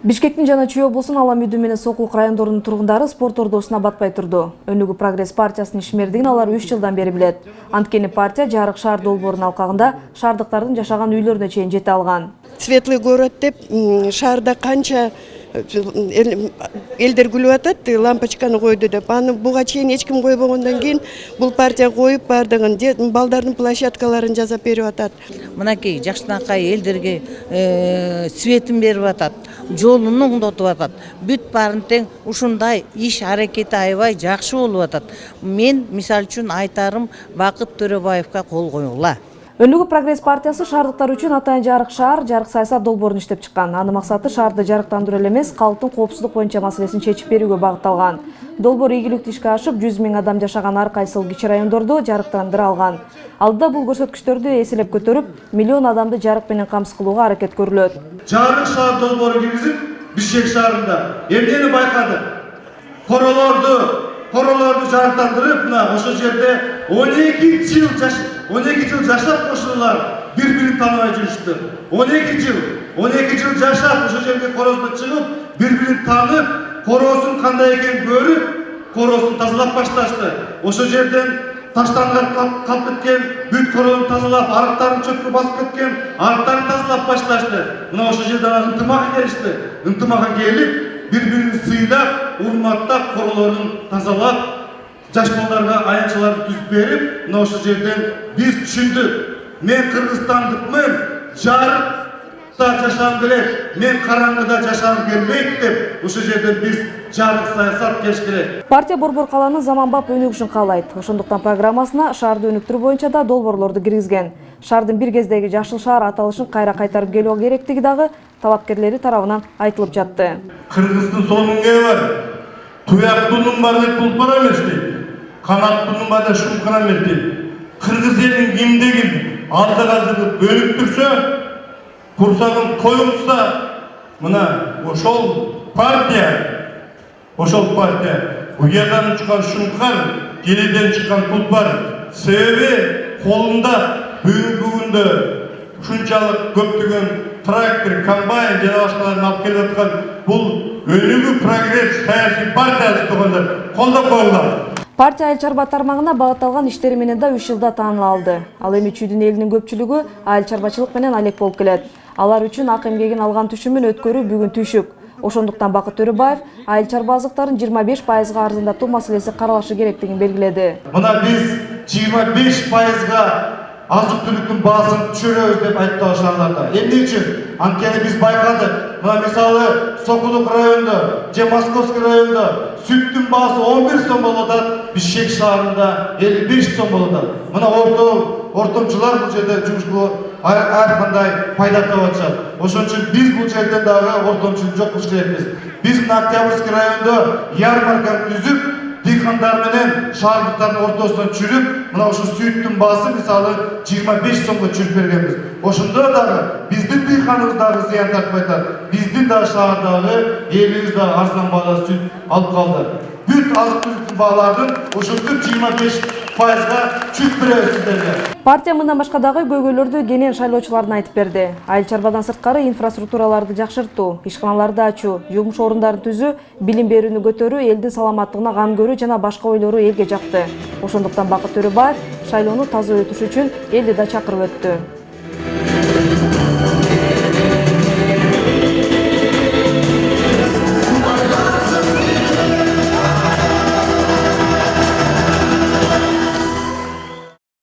Бишкектин жана Чүй облусунун Ала Мүдү менен Сокулук райондорунун тургундары спорт ордосуна батпай турду. Өнүгүү Прогресс партиясынын ишмердигин алар 3 жылдан бери билет. Анткени партия жарык шаар долбоорунун алкагында шаардыктардын жашаган үйлөрүнө чейин жете алган. Светлый город деп шаарда канча элдер күлүп атат, лампочканы койду деп. Аны буга чейин эч ким койбогондон кийин бул партия коюп бардыгын балдардын площадкаларын жасап берип атат. Мынакей жакшынакай элдерге светин берип атат, жолун оңдотуп атат. Бүт баарын тең ушундай иш аракети аябай жакшы болуп атат. Мен мисал үчүн айтарым Бакыт Төрөбаевга кол коюңула. Өнүгүү Прогресс партиясы шаардыктар үчүн атайын жарык шаар, жарык саясат долбоорун иштеп чыккан. Анын максаты шаарды жарыктандыруу эле эмес, калктын коопсуздук боюнча маселесин чечип берүүгө багытталган. Долбоор ийгиликтүү ишке ашып, 100 000 адам жашаган ар кайсыл кичи райондорду жарыктандыра алган. Алдыда бул көрсөткүчтөрдү эселеп көтөрүп, миллион адамды жарык менен камсыз кылууга аракет көрүлөт. Жарык шаар долбоору киргизип, Бишкек шаарында эмнени байкадык? Королорду жарыктандырып, мына ошол жерде 12 жыл жашап кошуналар бири-бирин тааныбай жүрүштү. 12 жыл жашап ошол жерге корозуна чыгып, бири-бирин таанып, корозун кандай экенин көрүп, корозун тазалап башташты. Ошол жерден таштанган калып кеткен бүт корозун тазалап, арыктарын чөпкө басып кеткен арыктарын тазалап башташты. Мына ошол жерден ынтымак келишти. Ынтымакка келип, бири-бирин сыйлап, урматтап, королорун тазалап, жаш балдарга аянтчаларды түзүп берип, мына ошол жерден биз түшүндүк. Мен Кыргызстандыкмын, жарыкта жашагым келет, мен караңгыда жашагым келбейт деп, ошол жерден биз жарык саясат кеш керек. Партия Борбор калаанын заманбап өнүгүшүн каалайт. Ошондуктан программасына шаарды өнүктүрүү боюнча да долбоорлорду киргизген. Шаардын бир кездеги жашыл шаар аталышын кайра кайтарып келүү керектиги дагы талапкерлери тарабынан айтылып жатты. Кыргыздын сонун кеби бар. Туяктуунун бар деп тулпар эмес дейт. Канаттуунун бар деп шумкара эмес дейт. Кыргыз элин кимдигин алдыга өнүктүрсө, курсагын коюлса, мына ошол партия уядан чыккан шумкар, келеден чыккан тулпар. Себеби колунда бүгүнкү күндө ушунчалык көптөгөн трактор, комбайн жана башкаларын алып келип аткан бул өнүгүү Прогресс саясий партиясы дегенде колдоп коюлат. Партия айыл чарба тармагына багытталган иштери менен да 3 жылда тааныла алды. Ал эми Чүйдүн элинин көпчүлүгү айыл чарбачылык менен алек болуп келет. Алар үчүн ак эмгегин алган түшүмүн өткөрүү бүгүн түйшүк. Ошондуктан Бакыт Төрөбаев айыл чарба азыктарын 25%га арзандатуу маселеси каралышы керектигин белгиледи. Мына биз 25%га азык-түлүктүн баасын түшүрөбүз деп айтты ошоларда. Эмне үчүн? Анткени биз байкадык. Мына мисалы Сокулук районунда же Московский районунда сүттүн баасы 11 сом болот атат, Бишкек шаарында 55 сом болот атат. Мына ортомчулар бул жерде жумуш ар кандай пайда таап атышат. Ошон үчүн биз бул жерден дагы ортомчулук жок кылыш керекпиз. Биз мына Октябрьский районунда ярмарканы түзүп, дыйкандар менен шаардыктардын ортосуна жүрүп, мына ошо сүттүн баасы мисалы 25 сомго жүрүп бергенбиз. Ошондо дагы биздин дыйканыбыз дагы зыян тартпай атат. Биздин да шаардагы элибиз да арзан баалуу сүт алып калды. Бүт азык-түлүктүн бааларын ушинтип 25%га чүк беребиз сиздерге. Партия мындан башка дагы көйгөйлөрдү кенен шайлоочуларына айтып берди. Айыл чарбадан сырткары инфраструктураларды жакшыртуу, ишканаларды ачуу, жумуш орундарын түзүү, билим берүүнү көтөрүү, элдин саламаттыгына кам көрүү жана башка ойлору элге жакты. Ошондуктан Бакыт Төрөбаев шайлоону таза өтүш үчүн элди да чакырып өттү.